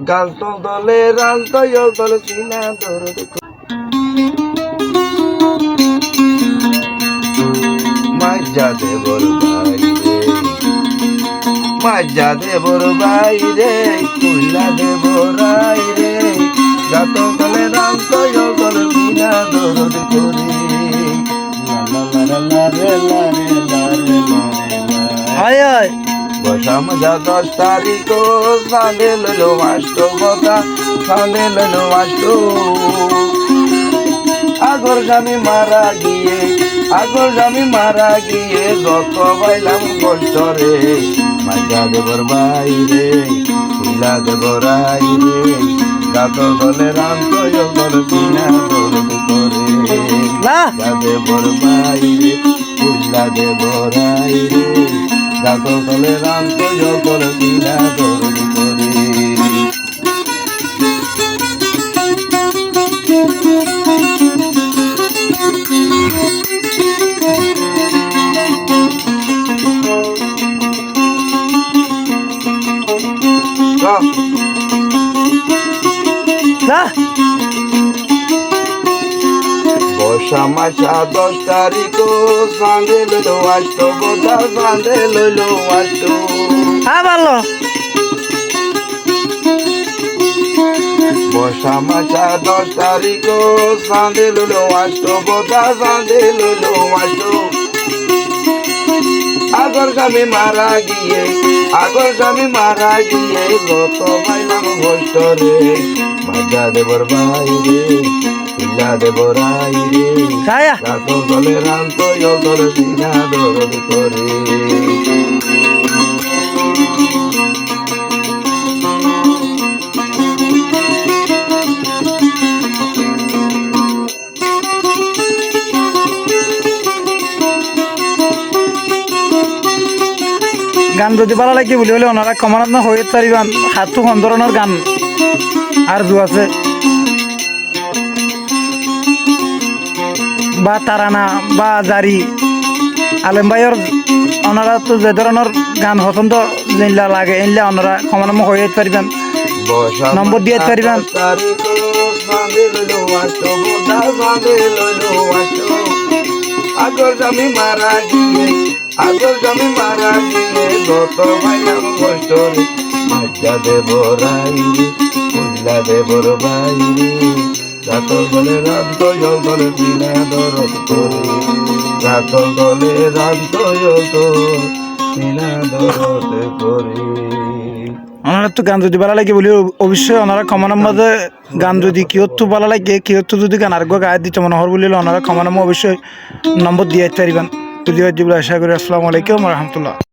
গাল তল দলে রাল দলে চিনা দরদ মাজা দেবর ভাই রে, মাজা দেবর ভাই রে, কুইলা দেবরাই রে, গাত দলে রাল দলে চিনা দরদ করে বসা মজা 10 তারিখ সাঁদে লইল মাস্ট কথা সাঁদে লইল মাস্ট আগর স্বামী মারা গিয়ে যত পাইলাম কষ্ট রে মাজা দেবর ভাই রে কুইলা দেবরাই রে গাত দলে রাম দলে চিনা দরদ করে দেবর ভাই রে কুইলা দেবরাই রে গাত দলে রাম দলে চিনা দরদ করে বসা মাসা 10 তারিখ সাঁদে লইল মাস্ট কথা সাঁদে লইল মাস্ট ভালো বসা মাসা 10 তারিখ সাঁদে লইল মাস্ট কথা সাঁদে লইল মাস্ট আগর স্বামী মারা গিয়ে যত পাইলাম কষ্ট রে মাজা দেবর ভাই রে কুইলা দেবরাই রে গাত দলে রাম দলে চিনা দরদ করে গান যদি ভালো লাগে বলি হলে ওনারা কমানত না হয়ে পারিবান হাতু ধরনের গান আর জু আছে বা তারানা বা জারি আলেম ভাইয়ের ওনারা তো যে ধরনের গান পছন্দ যেগুলা লাগে এগুলা ওনারা কমানত হয়ে পারিবেন নম্বর দিয়ে পারিবেন আগর স্বামী মারা গিয়ে যত পাইলাম কষ্ট রে মাজা দেবরাই রে কুইলা দেবর ভাই রে গাত দলে রাম দলে চিনা দরদ করে গাত দলে রাম চিনা দরদ করে ওনারা তো গান যদি ভালো লাগে বলি অবশ্যই ওনারা কমানোর মধ্যে গান যদি কিয়ত্তু ভালো লাগে কিয়ত্তু যদি গান আর গায়ে দিতে মনে হর বলিলে ওনারা কমানোর অবশ্যই নম্বর দিয়ে পারিবেন। যদি আশা করি আসসালামু আলাইকুম রহমতুল্লাহ।